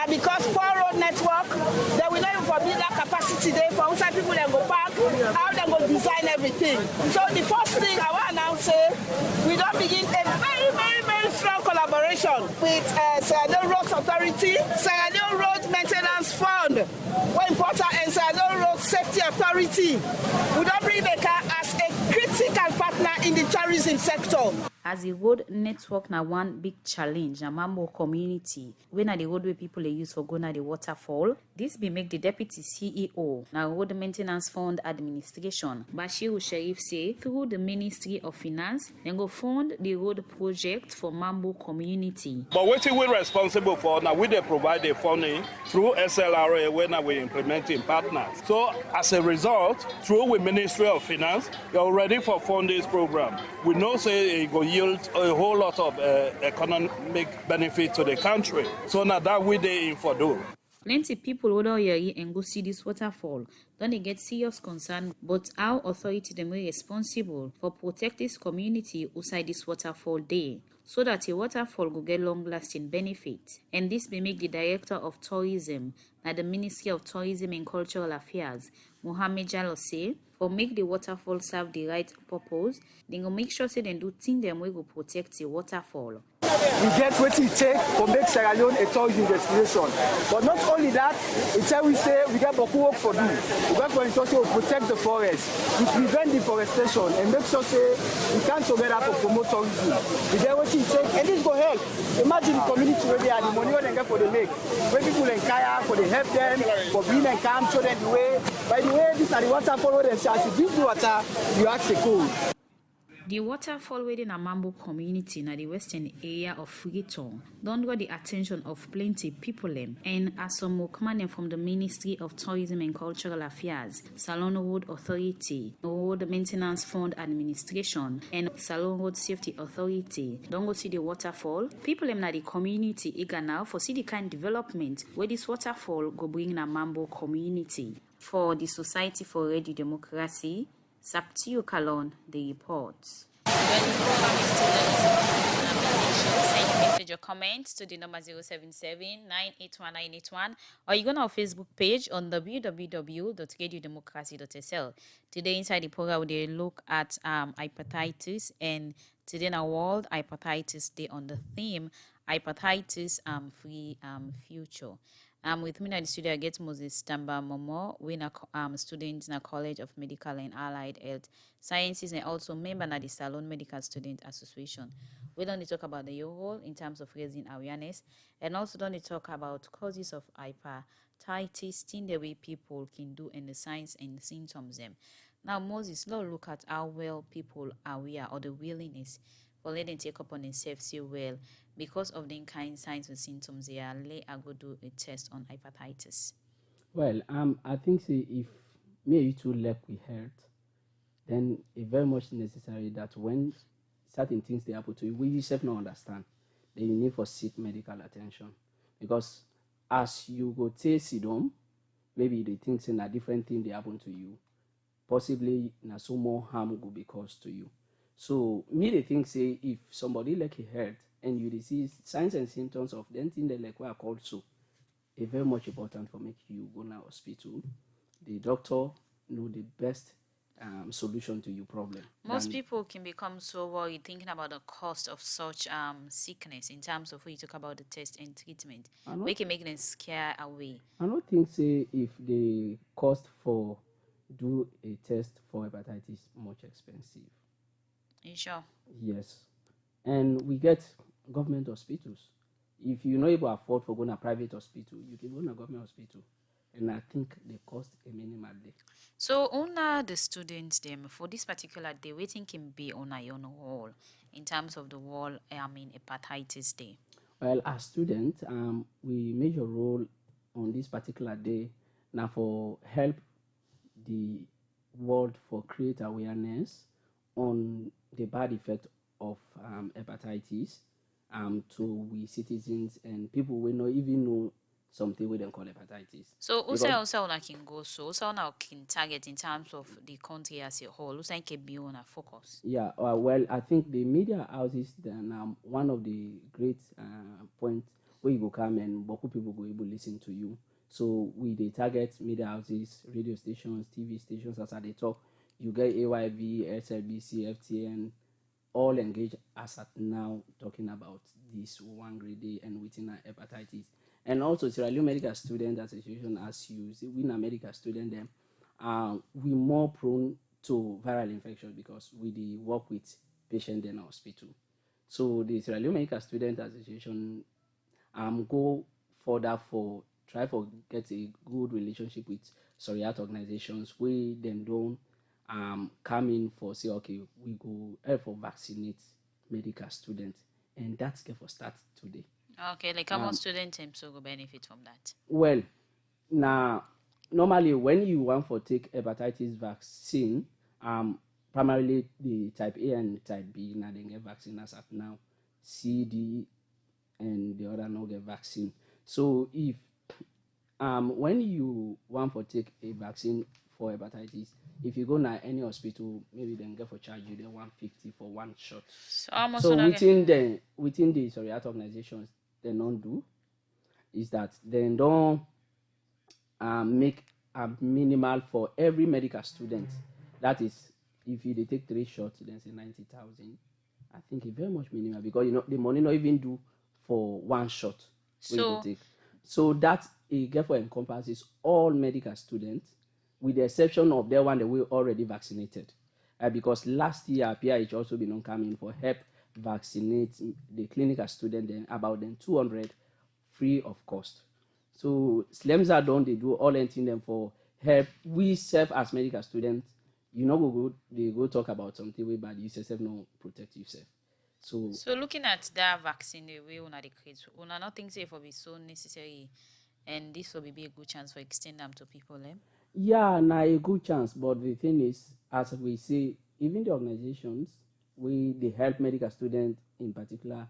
Now because poor road network, they will not even build that capacity there for outside people that go park, how they go design everything. So the first thing I want to now say, we don't begin a very strong collaboration with Sierra Leone Roads Authority, Sierra Leone Road Maintenance Fund, very important, and Sierra Leone Road Safety Authority. We don't bring the car as a critical partner in the tourism sector. As the road network now one big challenge na Mambo community when are the road where people they use for going at the waterfall. This be make the deputy CEO now road maintenance fund administration Bashir Sharif say through the Ministry of Finance then go fund the road project for Mambo community. But what we're responsible for now we they provide the funding through SLRA when we implementing partners. So as a result, through the Ministry of Finance, we are ready for fund this program. We know say it go yield a whole lot of economic benefit to the country. So now that we they in for do. Plenty people over here and go see this waterfall. Don't they get serious concern, but our authority them are responsible for protect this community outside this waterfall day, so that the waterfall will get long-lasting benefit. And this may make the Director of Tourism at the Ministry of Tourism and Cultural Affairs, Mohammed Jallo say, for make the waterfall serve the right purpose, they go make sure say they do things them way go protect the waterfall. We get what it takes to make Sierra Leone a tourism destination. But not only that, it's how we say we get beaucoup work for do. We got when it's also protect the forest, we prevent deforestation, and make sure say we can together to promote tourism. We get what it takes, and this go help. Imagine the community where they are, the money where they get for the lake, where people in kayak, for they help them, for being and camp, show them the way. By the way, these are the waterfall where they say, as you drink the water, you ask the cold. The waterfall within a Mambo community in the western area of Freetown don't draw the attention of plenty people and as some workmen from the Ministry of Tourism and Cultural Affairs, Salon Road Authority, Road Maintenance Fund Administration, and Salon Road Safety Authority don't go see the waterfall. People in the community eager now for see the kind of development where this waterfall go bring a Mambo community. For the Society for Radio Democracy, Saptiu Kalon, the reports. When the program is still send your message or comments to the number 077-981-981 or you go on our Facebook page on www.radiodemocracy.sl. Today inside the program we look at hepatitis, and today in our World Hepatitis Day on the theme Hepatitis Free Future. With me in the studio, I get Moses Tamba Momo, winner student in the College of Medical and Allied Health Sciences, and also member of the Salon Medical Student Association. We don't talk about the role in terms of raising awareness, and also don't talk about causes of hepatitis, things the way people can do and the signs and symptoms them. Now, Moses, let's look at how well people are aware or the willingness for letting them take up on themselves so well. Because of the kind signs and symptoms, they are go do a test on hepatitis. Well, I think if me and you two lack we heard, then it's very much necessary that when certain things they happen to you, we yourself not understand, then you need for seek medical attention. Because as you go taste it maybe the things in a different thing they happen to you, possibly na so more harm will be caused to you. So me the thing say if somebody like he heard and you receive signs and symptoms of them thing they like what are called so, it's very much important for make you go to hospital. The doctor know the best solution to your problem. Most people can become so worried thinking about the cost of such sickness in terms of when you talk about the test and treatment. We can make them scare away. I don't think say if the cost for do a test for hepatitis much expensive. You sure? Yes. And we get government hospitals. If you're not able to afford for going to a private hospital, you can go to a government hospital. And I think they cost a minimal day. So, on the students, them for this particular day, we think can be on a wall in terms of the wall, hepatitis day. Well, as students, we major role on this particular day now for help the world for create awareness on the bad effect of hepatitis to we citizens and people will not even know something we don't call hepatitis. So also can go so now can target in terms of the country as a whole. Also can be on a focus. Yeah, well, I think the media houses then one of the great points where you go come and Boku people go able listen to you. So we they target media houses, radio stations, TV stations as they talk. You get AYV, SLBC, FTN, all engaged as at now talking about this one grade day and within a hepatitis. And also Sierra Leone Medical Student Association, as you see, we in a medical student them, we more prone to viral infection because we the work with patient in hospital. So the Sierra Leone Medical Student Association go further for try for get a good relationship with Soriat organizations where them don't come in for say okay we go help for vaccinate medical students and that's get for start today. Okay, like how much student team so go benefit from that? Well, now normally when you want for take hepatitis vaccine, primarily the type A and type B now they get vaccine as at now. C, D, and the other no get vaccine. So if when you want for take a vaccine for hepatitis, if you go now any hospital, maybe then get for charge you the 150 for one shot. So how much So una get? within the Soriat organizations, they don't do is that they don't make a minimal for every medical student. That is, if you they take 3 shots, then say 90,000. I think it's very much minimal because you know the money not even do for one shot. Wey you go So take. So that it therefore encompasses all medical students, with the exception of the one that we already vaccinated. Because last year, PIH also been on coming for help vaccinate the clinical student, then about then 200 free of cost. So SLEMS done, they do all anything them for help. We serve as medical students. You know, they go talk about something way bad. You yourself no protect yourself. So looking at that vaccine the way una dey create, una not think say it will be so necessary and this will be a good chance for extend them to people, eh? Yeah, now a good chance. But the thing is, as we say, even the organizations, we they help medical students in particular,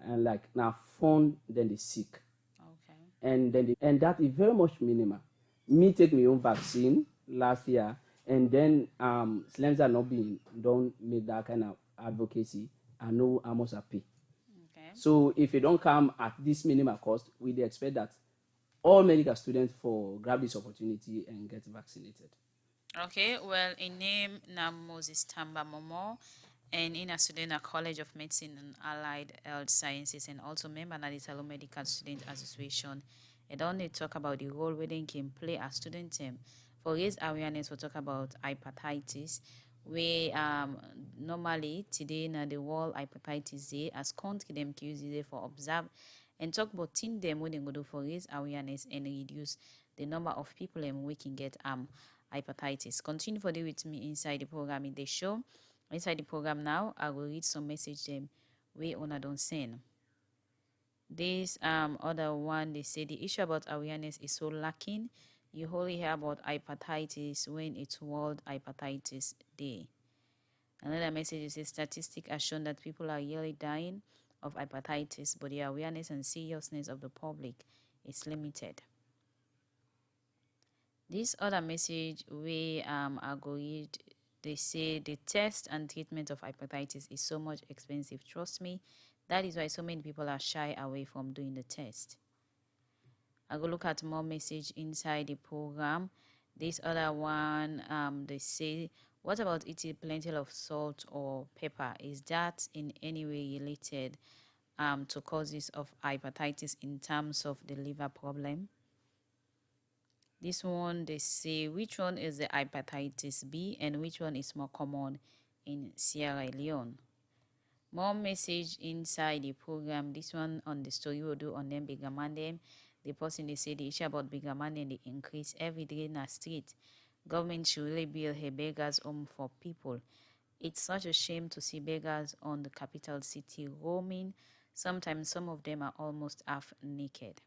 and like now fund then they sick, Okay. and and that is very much minimal. Me take my own vaccine last year, and then Slims are not being don't make that kind of advocacy. I know how much I pay. Okay. So if you don't come at this minimal cost, we dey expect that all medical students for grab this opportunity and get vaccinated. Okay, well, in name na Moses Tamba Momo, and in a student at College of Medicine and Allied Health Sciences, and also member na the Italo Medical Student Association. And don't they talk about the role where they can play as student team for raise awareness. We'll talk about hepatitis. We normally today na the World Hepatitis Day as country them to use it for observe and talk about team them when they go do for raise awareness and reduce the number of people we can get hepatitis. Continue for the with me inside the program in the show. Inside the program now, I will read some message them we on don't send. This other one they say the issue about awareness is so lacking. You only hear about hepatitis when it's World Hepatitis Day. Another message is statistics have shown that people are yearly dying of hepatitis, but the awareness and seriousness of the public is limited. This other message we are going, they say the test and treatment of hepatitis is so much expensive. Trust me, that is why so many people are shy away from doing the test. I go look at more message inside the program. This other one, they say, what about eating plenty of salt or pepper? Is that in any way related to causes of hepatitis in terms of the liver problem? This one, they say, which one is the hepatitis B and which one is more common in Sierra Leone? More message inside the program. This one on the story we'll do on them bigger man them. The person they say the issue about bigger man and the increase every day in the street. Government should really build a beggars home for people. It's such a shame to see beggars on the capital city roaming. Sometimes some of them are almost half naked.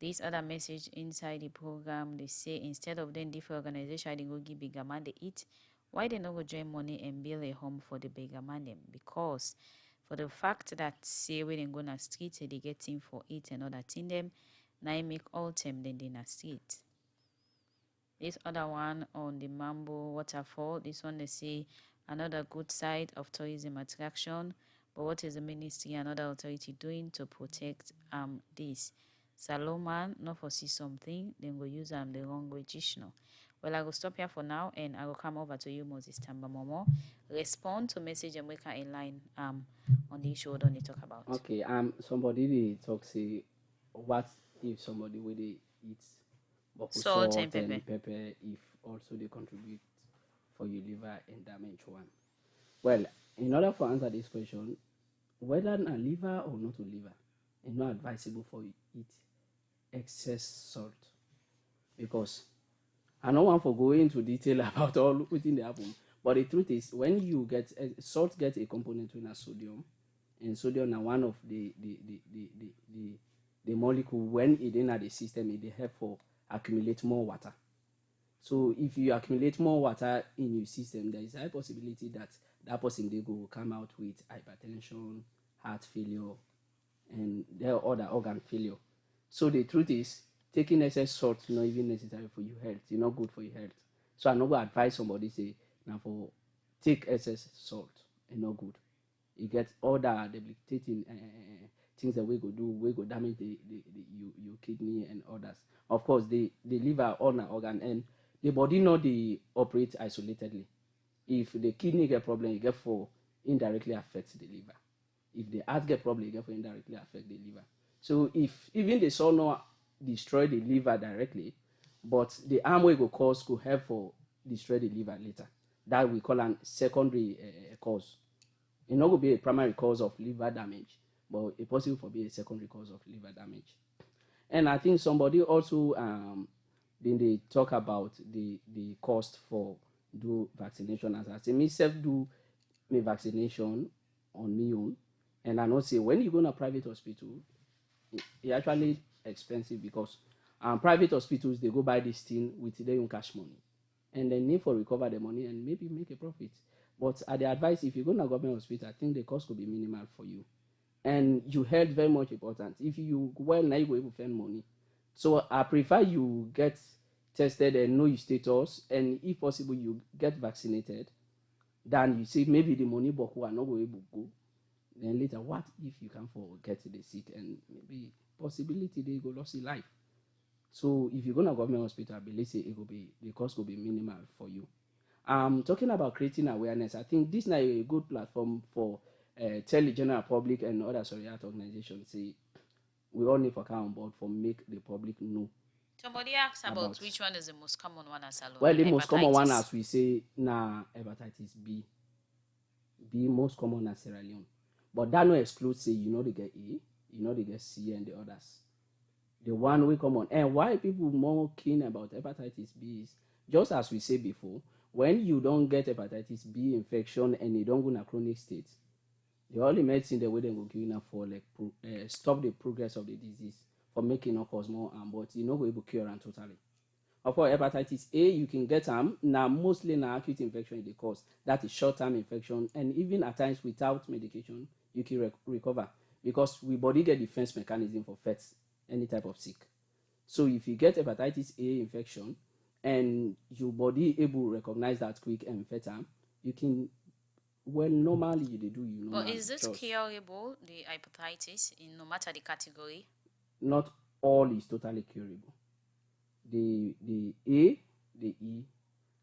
This other message inside the program, they say instead of them different organization they go give bigger man they eat, why they not go join money and build a home for the bigger man them? Because for the fact that say when they go na street they get thing for it and other thing them, now make all them then they na street. This other one on the Mambo waterfall, this one they say another good side of tourism attraction. But what is the ministry and other authority doing to protect this? Saloma not foresee something, then go use the wrong way. Well, I will stop here for now and I will come over to you, Moses Tamba Momo. Respond to message and make a line on the issue we don't talk about. Okay, somebody they talk say what if somebody will they eat salt and pepper. If also they contribute for your liver and damage one. Well, in order for answer this question, whether a liver or not a liver, it's not advisable for you eat excess salt, because I don't want to go into detail about all within the apple. But the truth is, when you get salt, gets a component in a sodium, and sodium are one of the molecule when it in the system, it help for accumulate more water. So if you accumulate more water in your system, there is a high possibility that that person they will come out with hypertension, heart failure, and their other organ failure. So the truth is, taking excess salt is not even necessary for your health. It's not good for your health. So I'm not going to advise somebody say, now for take excess salt. It's not good. You get all the debilitating things that we go do, we go damage your kidney and others. Of course, the liver on an organ, and the body not they operate isolatedly. If the kidney get problem, you get for indirectly affect the liver. If the heart get problem, you get for indirectly affect the liver. So if even the salt not destroy the liver directly, but the harm we go cause could help for destroy the liver later. That we call a secondary cause. It not going to be a primary cause of liver damage, but it possible for be a secondary cause of liver damage. And I think somebody also then they talk about the cost for do vaccination. As I say, myself do my vaccination on me own, and I know say when you go to a private hospital, it actually expensive because private hospitals they go buy this thing with their own cash money, and they need for recover the money and maybe make a profit. But at the advice, if you go to a government hospital, I think the cost could be minimal for you, and your health very much important. If you well now you go able to spend money, so I prefer you get tested and know your status, and if possible you get vaccinated, than you say maybe the money but who are not going able to go. Then later, what if you can forget the sick and maybe possibility they go lost in life? So if you go to a government hospital, I believe say it will be the cost will be minimal for you. Talking about creating awareness, I think this is a good platform for tell the general public and other organizations say we all need to come on board for make the public know. Somebody asks about which one is the most common one as alone. Well, the most common one, as we say, hepatitis B. B most common as Sierra Leone. But that no exclude say you know they get A, you know they get C and the others. The one we come on. And why people more keen about hepatitis B is, just as we say before, when you don't get hepatitis B infection and you don't go in a chronic state, the only medicine the way they will give you for like stop the progress of the disease, for making no cause more harm, but you know we able to cure them totally. Of course, hepatitis A you can get now mostly na acute infection in the cause. That is short-term infection, and even at times without medication you can recover because we body get defense mechanism for fight any type of sick. So if you get hepatitis A infection and your body able to recognize that quick and fight them, you can normally you do you know. But is it curable, the hepatitis, in no matter the category? Not all is totally curable. The A, the E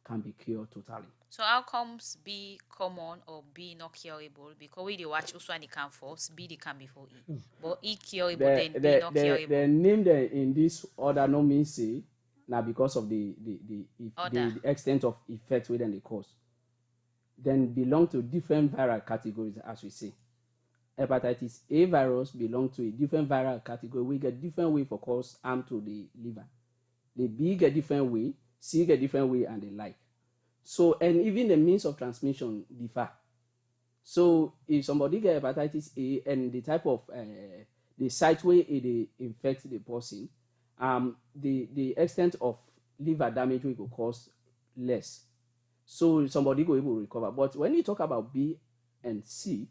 can be cured totally. So how comes B common or B not curable? Because we watch also and they can force B they can before E. But E curable then B not curable. The name in this order no means say now because of the extent of effect within the cause. Then belong to different viral categories as we say. Hepatitis A virus belong to a different viral category. We get different way for cause harm to the liver. The B get different way, C get different way, and the like. So, and even the means of transmission differ. So, if somebody get hepatitis A and the type of the site where it infect the person, the extent of liver damage will cause less. So, somebody go able to recover. But when you talk about B and C,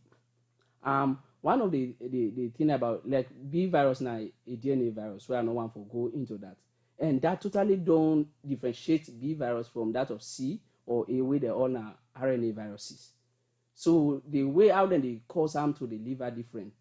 one of the thing about like B virus now a DNA virus, where I no want to go into that, and that totally don't differentiate B virus from that of C or A, where they all are RNA viruses. So the way how then they cause harm to the liver different.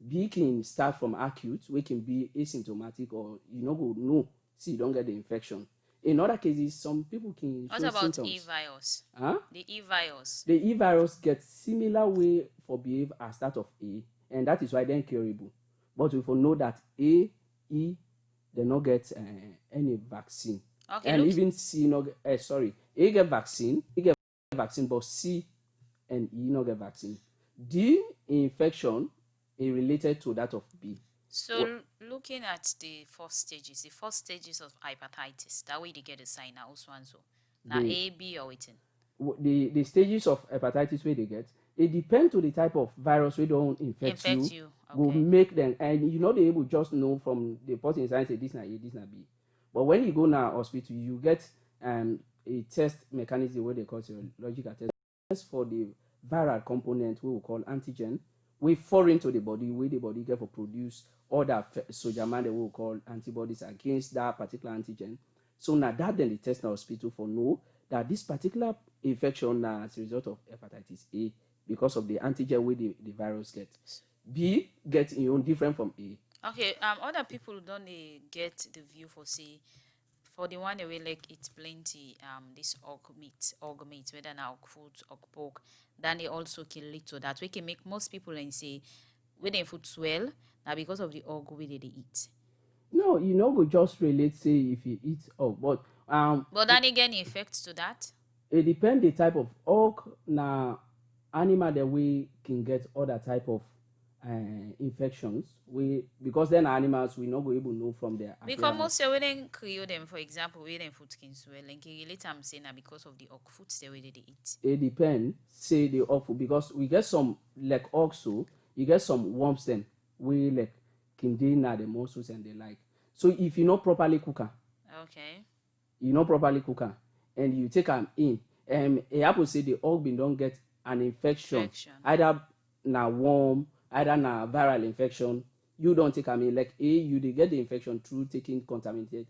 B can start from acute, we can be asymptomatic, or you know go no, see you don't get the infection. In other cases, some people can What show about symptoms. E-virus? Huh? The E-virus. The E-virus gets similar way for behave as that of A, and that is why they're curable. But we know that A, E, they not get any vaccine. Okay, And even C not get, A get vaccine, but C and E not get vaccine. D infection is related to that of B. So looking at the first stages of hepatitis, that way they get a sign now also and so. Now A, B or waiting. The stages of hepatitis where they get, it depends to the type of virus we don't infect you. Okay. Will make them, and you know they able just know from the person inside say this na A, this na B. But when you go now hospital, you get a test mechanism where they call serological test for the viral component we will call antigen. We foreign to the body, where the body get for produce other soldier man that we will call antibodies against that particular antigen. So now that then the test in the hospital for know that this particular infection as a result of hepatitis A because of the antigen where the virus gets. B gets different from A. Okay, other people don't get the view for say for the one that we like eat plenty this org meat, whether now food or pork, then they also can lead to that. We can make most people and say when they food swell now because of the org we they eat. No, you know we just relate say if you eat org, but then again effects to that. It depends the type of org na animal that we can get other type of infections because then animals we not go able to know from their appearance. Because most we then create them, for example, we then food skin swell and later I'm saying because of the org foods the way they eat. It depends, say the org food because we get some like also you get some worms then we like can do now the muscles and the like. So if you not properly cook her, okay, you not properly cook her and you take them in, it happens say the org bin don't get an infection. Either na worm, either na viral infection, you don't take them in. Like you they get the infection through taking contaminated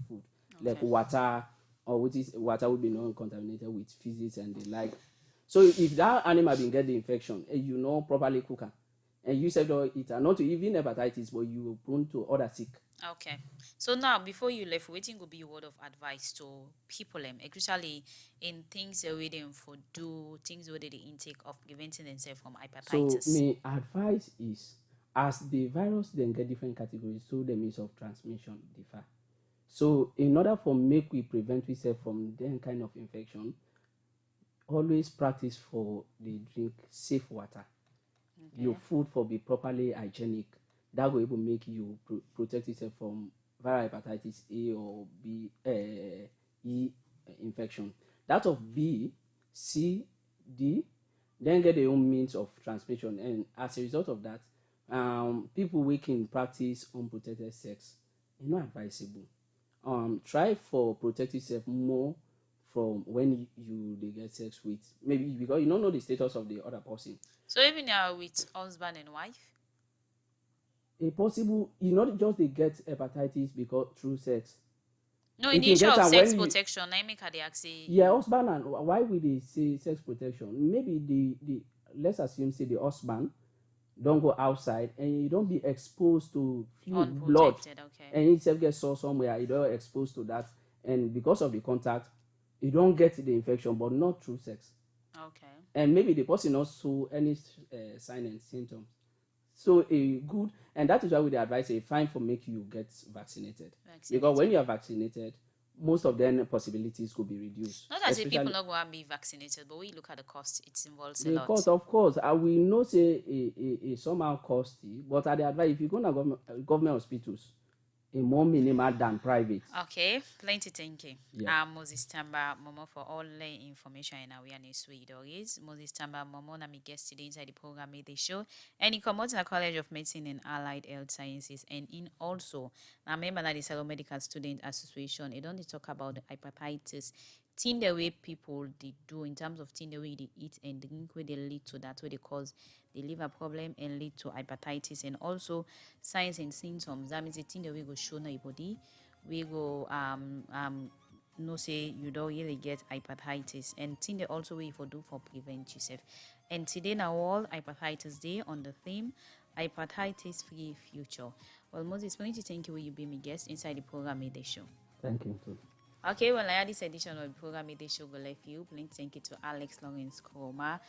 food, okay, like water, or which is water would be non-contaminated with physics and the like. So if that animal been get the infection and you know properly cook her, and you said it are not even hepatitis, but you are prone to other sick. Okay. So now, before you left, waiting will be a word of advice to people, especially in things they're waiting for things where they intake of preventing themselves from hepatitis. So my advice is, as the virus then get different categories, so the means of transmission differ. So in order for make we prevent ourselves from then kind of infection, always practice for the drink safe water. Okay. Your food for be properly hygienic. That will able make you protect yourself from viral hepatitis A or B, E infection. That of B, C, D, then get their own means of transmission. And as a result of that, people who can practice unprotected sex is not advisable. Try for protect yourself more from when they get sex with, maybe because you don't know the status of the other person. So even with husband and wife? A possible, you not just they get hepatitis because through sex. No, in the issue of sex protection, I make they say. Yeah, husband and why would they say sex protection? Maybe the let's assume say the husband don't go outside and you don't be exposed to fluid, blood, okay, and itself get sore somewhere, you don't exposed to that, and because of the contact, you don't get the infection, but not through sex. Okay. And maybe the person not show any sign and symptoms. So a good, and that is why we advise a fine for make you get vaccinated. Because when you are vaccinated, most of them possibilities could be reduced. Not as if people not going to be vaccinated, but we look at the cost, it involves a lot. Cost, of course, I will not say a somehow costly, but I advise if you go to government hospitals, a more minimal than private. Okay, plenty thinking. Yeah. Moses Tamba Momo for all the information and awareness with is Moses Tamba Momo na my guest today inside the program made the show. And he comes to the College of Medicine and Allied Health Sciences and in also now member that the Salo Medical Student Association. They don't talk about the hepatitis. Thing the way people they do in terms of thing the way they eat and drink where they lead to that where they cause the liver problem and lead to hepatitis and also signs and symptoms. That means the thing that we go show na your body, we go no say you don't really get hepatitis, and thing they also way for do for prevent yourself. And today now all hepatitis day on the theme hepatitis free future. Well, Moses, going to thank you, will you be my guest inside the program Midday Show. Thank you too. Okay, well, I had this edition of the program Midday Show go left you. Thank you to Alex Lawrence Kroma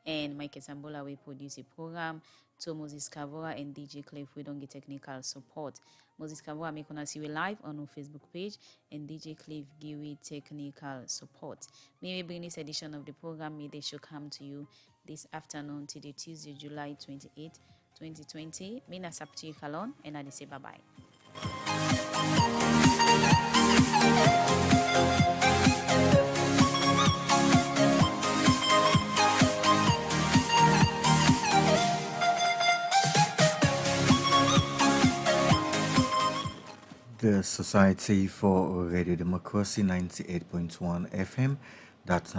and Mike Sambola, we produce the program. To Moses Kavora and DJ Cliff, we don't get technical support. Moses Kavora make us see we live on our Facebook page, and DJ Cliff give we technical support. Maybe bring this edition of the program Midday Show come to you this afternoon, today Tuesday, July 28, 2020. Mina Sapti Kalon, and I say bye bye. The Society for Radio Democracy 98.1 FM. That's